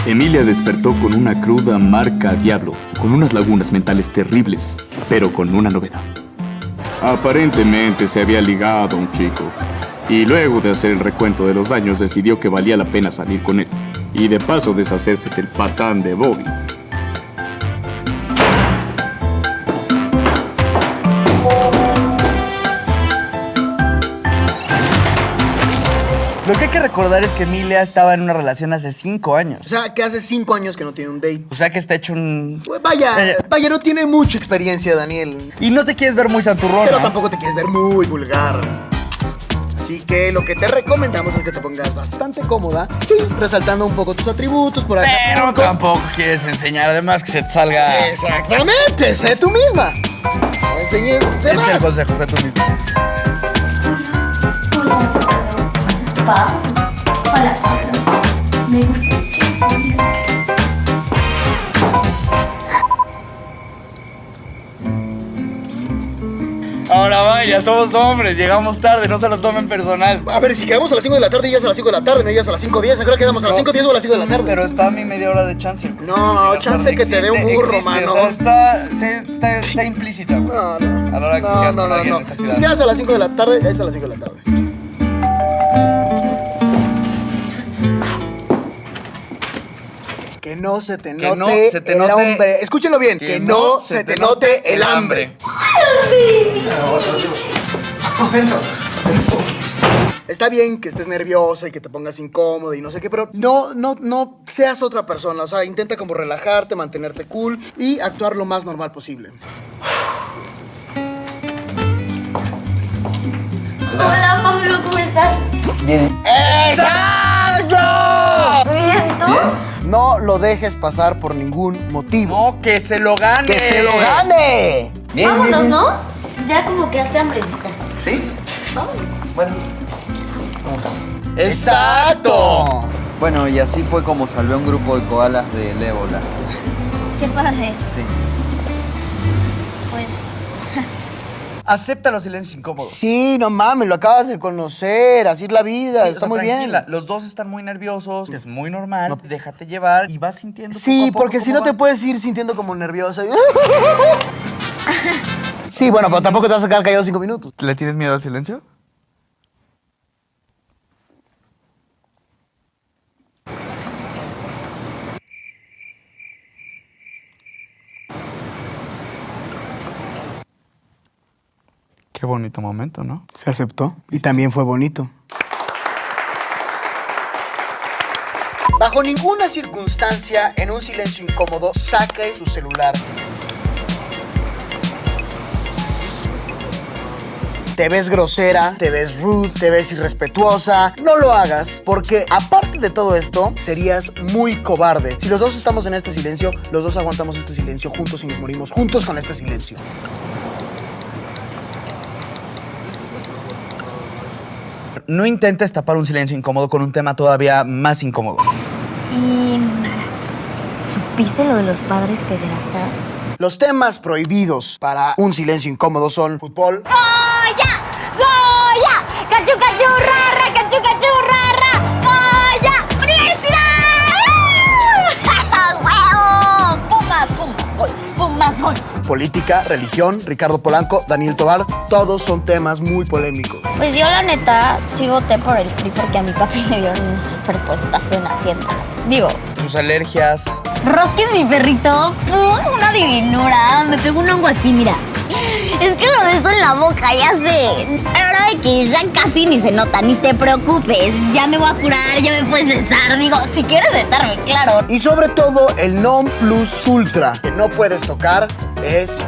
Emilia despertó con una cruda marca diablo, con unas lagunas mentales terribles, pero con una novedad. Aparentemente se había ligado a un chico, y luego de hacer el recuento de los daños decidió que valía la pena salir con él, y de paso deshacerse del patán de Bobby. Lo que hay que recordar es que Emilia estaba en una relación hace 5 años. O sea, que hace 5 años que no tiene un date. O sea que está hecho un... Pues vaya, no tiene mucha experiencia, Daniel. Y no te quieres ver muy santurrona. Pero tampoco te quieres ver muy vulgar. Así que lo que te recomendamos es que te pongas bastante cómoda, sí, resaltando un poco tus atributos por acá. Pero tampoco quieres enseñar, además que se te salga... Exactamente, sé tú misma. No enseñes de Ese es el más. consejo, sé tú misma. Hola, Pablo. Me gusta que Ahora vaya, somos hombres, llegamos tarde, no se lo tomen personal. A ver, si quedamos a las 5 de la tarde y llegas a las 5 de la tarde, no llegas a las 5:10, ¿a qué hora quedamos? ¿A las 5:10 o a las 5 de la tarde? Pero está a mi media hora de chance. No, chance que te dé un burro, existe, mano. O sea, está implícita, güey. No. A la hora que quedas con alguien en esta Si ciudad. llegas a las 5 de la tarde, es a las 5 de la tarde. Que no se te Que note, no se te el note- hambre. Escúchenlo bien. Que no se te note el hambre. Está bien que estés nerviosa y que te pongas incómoda y no sé qué, pero no seas otra persona. O sea, intenta como relajarte, mantenerte cool y actuar lo más normal posible. Hola, Pablo, ¿cómo estás? ¡Exacto! Bien, ¿tú? No lo dejes pasar por ningún motivo. No, que se lo gane. ¡Que se lo gane! Vámonos, ¿no? Ya como que hace hambrecita. ¿Sí? Vamos. Bueno. ¡Exacto! Bueno, y así fue como salvé a un grupo de koalas del ébola. ¿Qué pasa? Sí. Pues... Acepta los silencios incómodos. Sí, no mames, lo acabas de conocer, así es la vida, Sí, está o sea, muy tranquila. bien. Los dos están muy nerviosos, es muy normal. Déjate llevar y vas sintiendo Sí, poco a poco porque si cómo no te va. puedes ir sintiendo como nerviosa. Sí, bueno, pero tampoco te vas a quedar callado 5 minutos. ¿Le tienes miedo al silencio? Qué bonito momento, ¿no? Se aceptó y también fue bonito. Bajo ninguna circunstancia, en un silencio incómodo, saque su celular. Te ves grosera, te ves rude, te ves irrespetuosa. No lo hagas, porque aparte de todo esto, serías muy cobarde. Si los dos estamos en este silencio, los dos aguantamos este silencio juntos y nos morimos juntos con este silencio. No intentes tapar un silencio incómodo con un tema todavía más incómodo. ¿Y supiste lo de los padres pederastas? Los temas prohibidos para un silencio incómodo son fútbol, ¡Goya! ¡Goya! ¡Cachu, cachu, rara! ¡Cachu, cachu, rara! ¡Goya! ¡Universidad! ¡Huevo! ¡Pumas, Pumas, gol! ¡Pumas, gol! política, religión, Ricardo Polanco, Daniel Tobar, todos son temas muy polémicos. Pues yo la neta sí voté por el PRI porque a mi papi le dieron un superpuestazo en Hacienda. Digo, Tus alergias. Rosky es mi perrito. Una divinura. Me pegó un hongo aquí, mira. Es que lo beso en la boca, ya sé. Ahora de que ya casi ni se nota, ni te preocupes. Ya me voy a curar, ya me puedes besar. Digo, si quieres besarme, claro. Y sobre todo, el non plus ultra que no puedes tocar es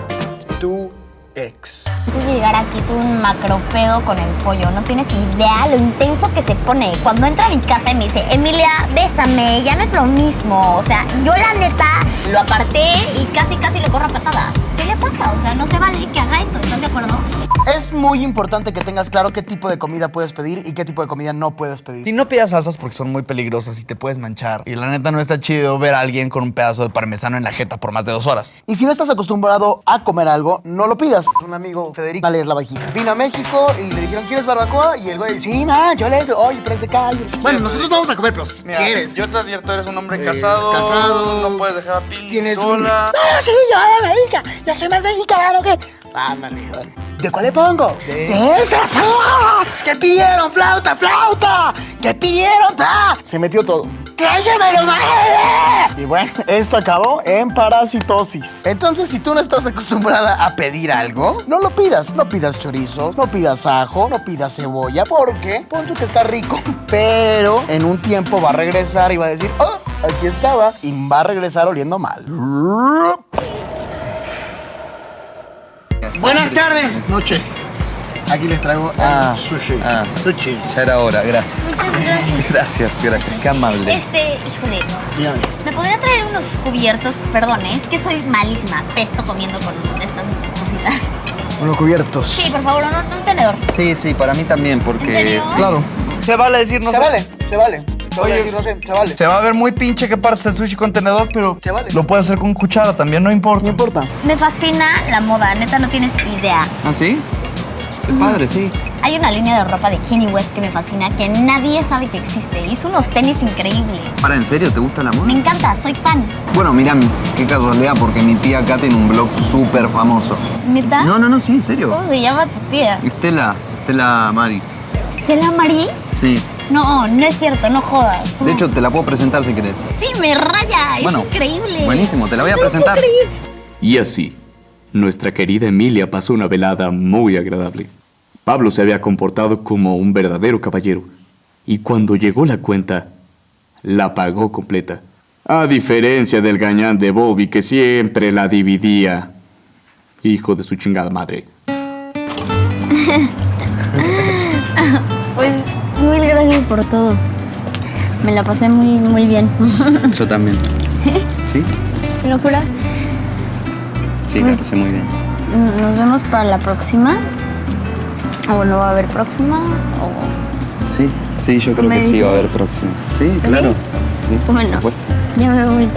tu ex. Antes de llegar aquí tuve un macropedo con el pollo. No tienes idea lo intenso que se pone. Cuando entra a mi casa y me dice, Emilia, bésame, ya no es lo mismo. O sea, yo la neta lo aparté y casi lo corro a patadas. ¿Qué le pasa? O sea, no se vale que haga eso, ¿estás de acuerdo? Es muy importante que tengas claro qué tipo de comida puedes pedir y qué tipo de comida no puedes pedir. Si no pidas salsas porque son muy peligrosas y te puedes manchar. Y la neta no está chido ver a alguien con un pedazo de parmesano en la jeta por más de 2 horas. Y si no estás acostumbrado a comer algo, no lo pidas. Un amigo, Federico, a leer la vajilla. Vino a México y le dijeron, ¿quieres barbacoa? Y el güey, sí, man, yo le digo, oye, pero es de calle. Bueno, nosotros vamos a comer, pero si quieres. Yo te advierto, eres un hombre casado. casado. No puedes dejar a Pili Tienes sola. No, sí, yo de América. Yo soy más mexicano que... Ándale, joder. ¿De cuál le pongo? De esa. ¡Ah! ¿Qué pidieron? ¡Flauta, flauta! ¿Qué pidieron? ¡Ah! Se metió todo. ¡Cállame, madre! Y bueno, esto acabó en parasitosis. Entonces, si tú no estás acostumbrada a pedir algo, no lo pidas. No pidas chorizos, no pidas ajo, no pidas cebolla, porque pon tú que está rico. Pero en un tiempo va a regresar y va a decir, oh, aquí estaba. Y va a regresar oliendo mal. Buenas tardes, noches. Aquí les traigo el sushi. Sushi. Ya era hora, gracias. Muchas gracias. Qué amable. Híjole, Dígame. ¿me podría traer unos cubiertos? Perdón, es que soy malísima. Pesto comiendo con estas cositas. Unos cubiertos. Sí, por favor, un tenedor. Sí, para mí también, ¿En porque... serio? sí. Claro. Se vale decir no Se sé. vale, se vale. Se vale Oye, decir, no sé, se vale. Se va a ver muy pinche que partes el sushi con tenedor, pero Se vale. lo puedes hacer con cuchara también, no importa. No importa. Me fascina la moda, neta, no tienes idea. ¿Ah, sí? Qué padre, sí. Hay una línea de ropa de Kanye West que me fascina, que nadie sabe que existe. Hizo unos tenis increíbles. Para, ¿en serio? ¿Te gusta la moda? Me encanta, soy fan. Bueno, mira, qué casualidad, porque mi tía acá tiene un blog súper famoso. ¿Neta? No, sí, en serio. ¿Cómo se llama tu tía? Estela Maris. ¿Stella Maris? Sí. No, no es cierto, no jodas. De hecho, te la puedo presentar si querés. Sí, me raya, es Bueno, increíble. buenísimo, te la voy a No lo presentar. puedo creer. Y así, nuestra querida Emilia pasó una velada muy agradable. Pablo se había comportado como un verdadero caballero, y cuando llegó la cuenta, la pagó completa. A diferencia del gañán de Bobby, que siempre la dividía. Hijo de su chingada madre. Pues, mil gracias por todo. Me la pasé muy bien. Yo también. ¿Sí? ¿Sí? ¿Te lo juras? Sí, la pasé muy bien. Nos vemos para la próxima. O no va a haber próxima. O... Sí, yo creo ¿Me que sí va a dices? haber próximo. Sí, claro. Sí, por Bueno. supuesto. Ya me voy.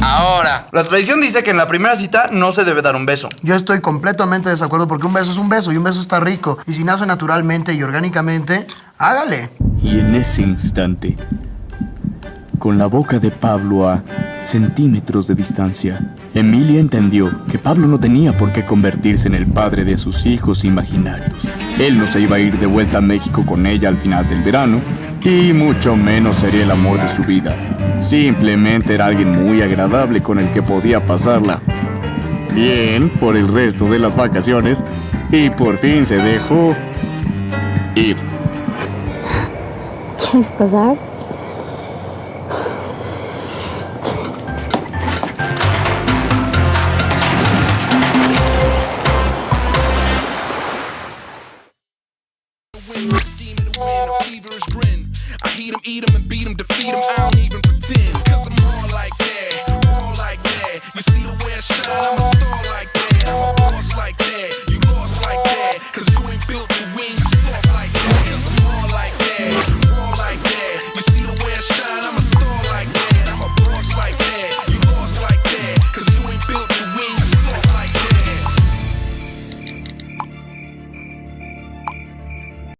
Ahora, la tradición dice que en la primera cita no se debe dar un beso. Yo estoy completamente de desacuerdo porque un beso es un beso y un beso está rico. Y si nace naturalmente y orgánicamente, hágale. Y en ese instante, con la boca de Pablo a centímetros de distancia, Emilia entendió que Pablo no tenía por qué convertirse en el padre de sus hijos imaginarios. Él no se iba a ir de vuelta a México con ella al final del verano, y mucho menos sería el amor de su vida. Simplemente era alguien muy agradable con el que podía pasarla bien por el resto de las vacaciones, y por fin se dejó ir. ¿Quieres pasar? Scheming to win, a feverish grin. I heat 'em, eat 'em, and beat 'em, defeat 'em.